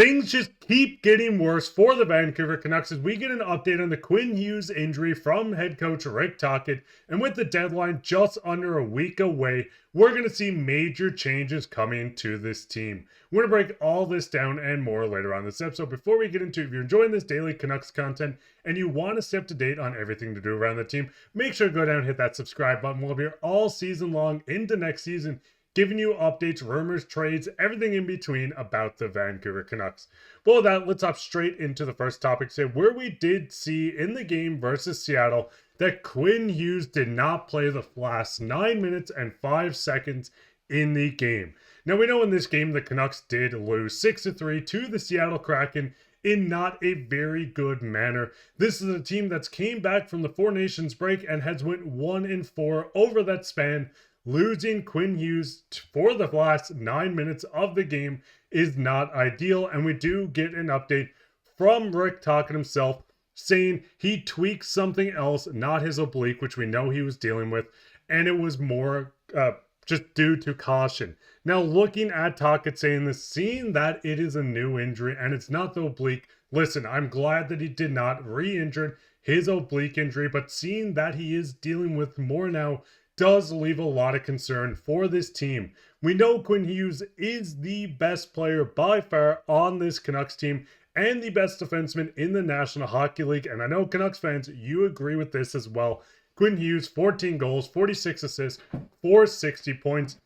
Things just keep getting worse for the Vancouver Canucks as we get an update on the Quinn Hughes injury from head coach Rick Tocchet. And with the deadline just under a week away, we're going to see major changes coming to this team. We're going to break all this down and more later on this episode. Before we get into it, if you're enjoying this daily Canucks content and you want to stay up to date on everything to do around the team, make sure to go down and hit that subscribe button. We'll be here all season long into next season, giving you updates, rumors, trades, everything in between about the Vancouver Canucks. Well, with that, let's hop straight into the first topic today, where we did see in the game versus Seattle that Quinn Hughes did not play the last 9 minutes and 5 seconds in the game. Now, we know in this game the Canucks did lose 6-3 to the Seattle Kraken in not a very good manner. This is a team that's came back from the Four Nations break and has went 1-4 over that span. Losing Quinn Hughes for the last 9 minutes of the game is not ideal, and we do get an update from Rick Tocchet himself saying he tweaked something else, not his oblique, which we know he was dealing with, and it was more just due to caution. Now, looking at Tocchet saying this, seeing that it is a new injury and it's not the oblique, listen, I'm glad that he did not re-injure his oblique injury, but seeing that he is dealing with more now does leave a lot of concern for this team. We know Quinn Hughes is the best player by far on this Canucks team and the best defenseman in the National Hockey League, and I know Canucks fans, you agree with this as well. Quinn Hughes, 14 goals, 46 assists, 460 points,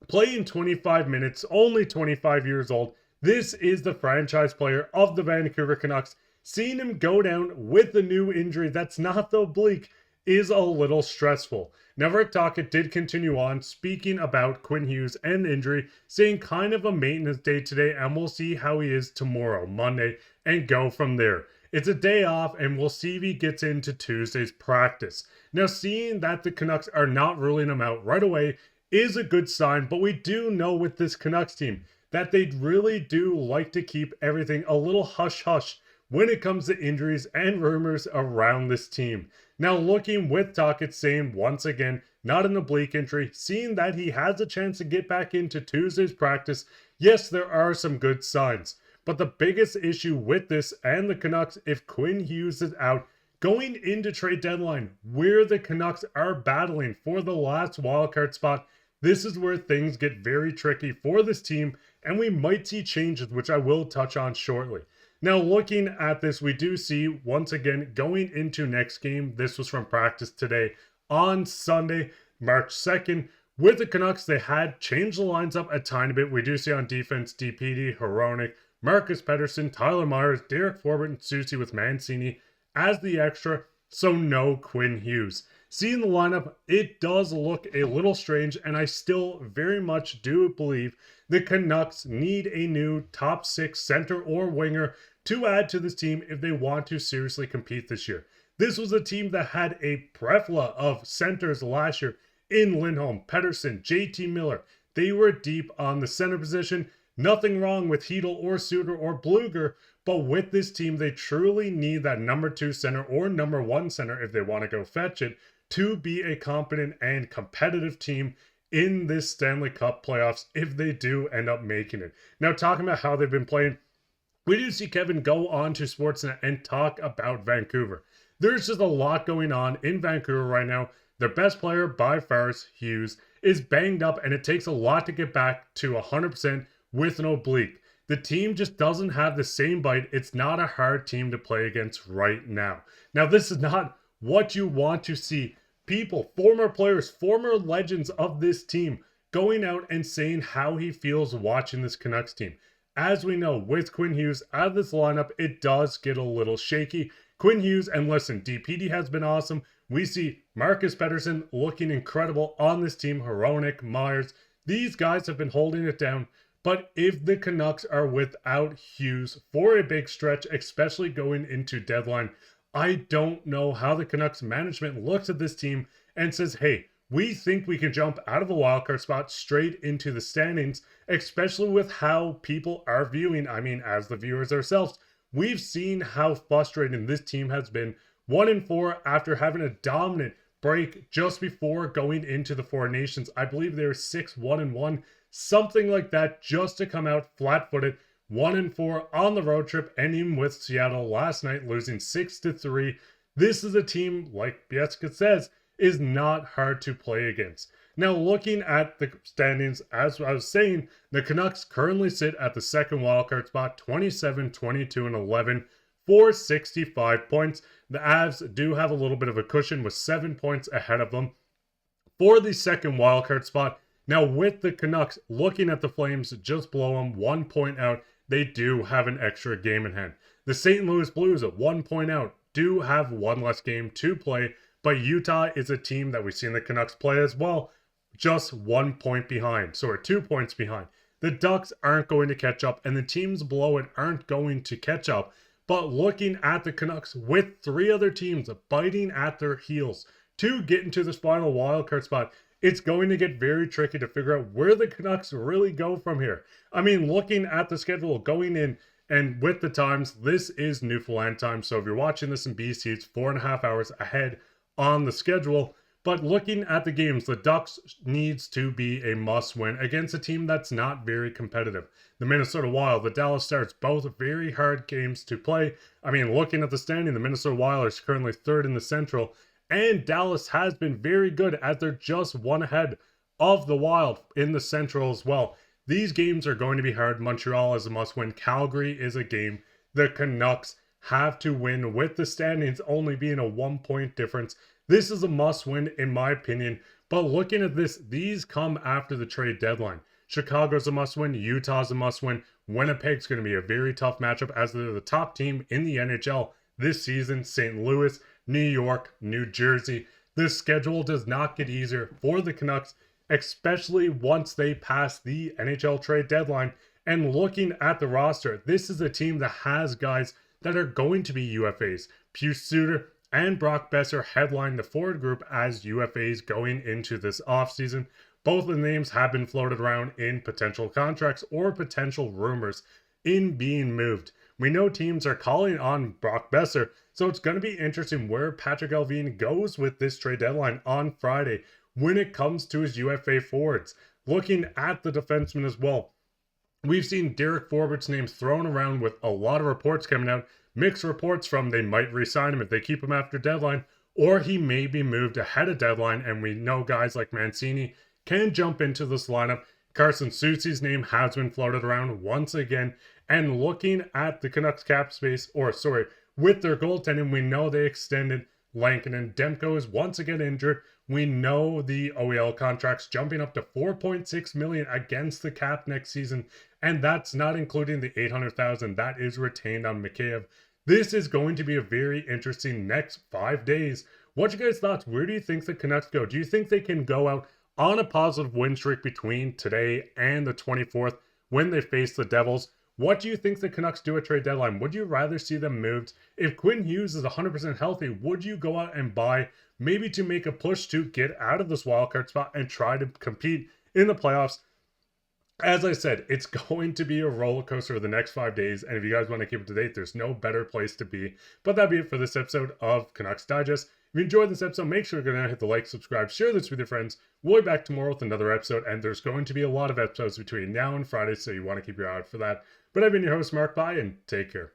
playing 25 minutes, only 25 years old. This is the franchise player of the Vancouver Canucks. Seeing him go down with a new injury that's not the oblique is a little stressful. Now, Rick Tocchet did continue on speaking about Quinn Hughes and injury, saying kind of a maintenance day today, and we'll see how he is tomorrow, Monday, and go from there. It's a day off, and we'll see if he gets into Tuesday's practice. Now, seeing that the Canucks are not ruling him out right away is a good sign, but we do know with this Canucks team that they really do like to keep everything a little hush-hush when it comes to injuries and rumors around this team. Now, looking with Tocchet saying once again, not an oblique injury, seeing that he has a chance to get back into Tuesday's practice, yes, there are some good signs. But the biggest issue with this and the Canucks, if Quinn Hughes is out, going into trade deadline, where the Canucks are battling for the last wildcard spot, this is where things get very tricky for this team, and we might see changes, which I will touch on shortly. Now, looking at this, we do see, once again, going into next game, this was from practice today, on Sunday, March 2nd, with the Canucks, they had changed the lines up a tiny bit. We do see on defense, DPD, Hronek, Elias Pettersson, Tyler Myers, Derek Forbort, and Susie with Mancini as the extra, so no Quinn Hughes. Seeing the lineup, it does look a little strange, and I still very much do believe the Canucks need a new top 6 center or winger to add to this team if they want to seriously compete this year. This was a team that had a plethora of centers last year in Lindholm, Pettersson, JT Miller. They were deep on the center position. Nothing wrong with Hedel or Suter or Bluger, but with this team, they truly need that number 2 center or number 1 center if they want to go fetch it to be a competent and competitive team in this Stanley Cup playoffs if they do end up making it. Now, talking about how they've been playing, we do see Kevin go on to Sportsnet and talk about Vancouver. There's just a lot going on in Vancouver right now. Their best player by far, Hughes, is banged up, and it takes a lot to get back to 100% with an oblique. The team just doesn't have the same bite. It's not a hard team to play against right now. Now, this is not what you want to see. People, former players, former legends of this team going out and saying how he feels watching this Canucks team. As we know, with Quinn Hughes out of this lineup, it does get a little shaky. Quinn Hughes, and listen, DPD has been awesome. We see Elias Pettersson looking incredible on this team. Hronek, Myers, these guys have been holding it down. But if the Canucks are without Hughes for a big stretch, especially going into deadline, I don't know how the Canucks management looks at this team and says, hey, we think we can jump out of a wildcard spot straight into the standings, especially with how people are viewing. I mean, as the viewers ourselves, we've seen how frustrating this team has been. 1-4 after having a dominant break just before going into the Four Nations. I believe they were 6-1-1, something like that, just to come out flat-footed 1-4 on the road trip, ending with Seattle last night losing 6-3. This is a team, like Bieska says, is not hard to play against. Now, looking at the standings, as I was saying, the Canucks currently sit at the second wildcard spot, 27, 22, and 11 for 65 points. The Avs do have a little bit of a cushion with 7 points ahead of them for the second wildcard spot. Now, with the Canucks looking at the Flames just below them, 1 point out, they do have an extra game in hand. The St. Louis Blues at 1 point out do have one less game to play, but Utah is a team that we've seen the Canucks play as well, just 1 point behind, so 2 points behind. The Ducks aren't going to catch up, and the teams below it aren't going to catch up. But looking at the Canucks with 3 other teams biting at their heels to get into this final wildcard spot, it's going to get very tricky to figure out where the Canucks really go from here. I mean, looking at the schedule going in and with the times, this is Newfoundland time. So if you're watching this in BC, it's 4.5 hours ahead on the schedule. But looking at the games, the Ducks needs to be a must-win against a team that's not very competitive. The Minnesota Wild, the Dallas Stars, both very hard games to play. I mean, looking at the standing, the Minnesota Wild is currently 3rd in the Central, and Dallas has been very good as they're just 1 ahead of the Wild in the Central as well. These games are going to be hard. Montreal is a must-win. Calgary is a game the Canucks have to win, with the standings only being a 1 point difference. This is a must-win in my opinion, but looking at this, these come after the trade deadline. Chicago's a must-win, Utah's a must-win, Winnipeg's going to be a very tough matchup as they're the top team in the NHL this season, St. Louis, New York, New Jersey. This schedule does not get easier for the Canucks, especially once they pass the NHL trade deadline. And looking at the roster, this is a team that has guys that are going to be UFAs. Pius Suter and Brock Boeser headline the forward group as UFAs going into this offseason. Both of the names have been floated around in potential contracts or potential rumors in being moved. We know teams are calling on Brock Boeser, so it's going to be interesting where Patrik Allvin goes with this trade deadline on Friday when it comes to his UFA forwards. Looking at the defensemen as well, we've seen Derek Forbert's name thrown around with a lot of reports coming out. Mixed reports from they might re-sign him if they keep him after deadline, or he may be moved ahead of deadline, and we know guys like Mancini can jump into this lineup. Carson Soucy's name has been floated around once again, and looking at the Canucks cap space, with their goaltending, we know they extended Lankinen. Demko is once again injured. We know the OEL contract's jumping up to $4.6 million against the cap next season, and that's not including the $800,000 that is retained on Mikheyev. This is going to be a very interesting next 5 days. What's your guys' thoughts? Where do you think the Canucks go? Do you think they can go out on a positive win streak between today and the 24th when they face the Devils? What do you think the Canucks do at trade deadline? Would you rather see them moved? If Quinn Hughes is 100% healthy, would you go out and buy, maybe to make a push to get out of this wildcard spot and try to compete in the playoffs? As I said, it's going to be a roller coaster for the next 5 days, and if you guys want to keep up to date, there's no better place to be. But that'd be it for this episode of Canucks Digest. If you enjoyed this episode, make sure you're going to hit the like, subscribe, share this with your friends. We'll be back tomorrow with another episode, and there's going to be a lot of episodes between now and Friday, so you want to keep your eye out for that. But I've been your host, Mark Bai, and take care.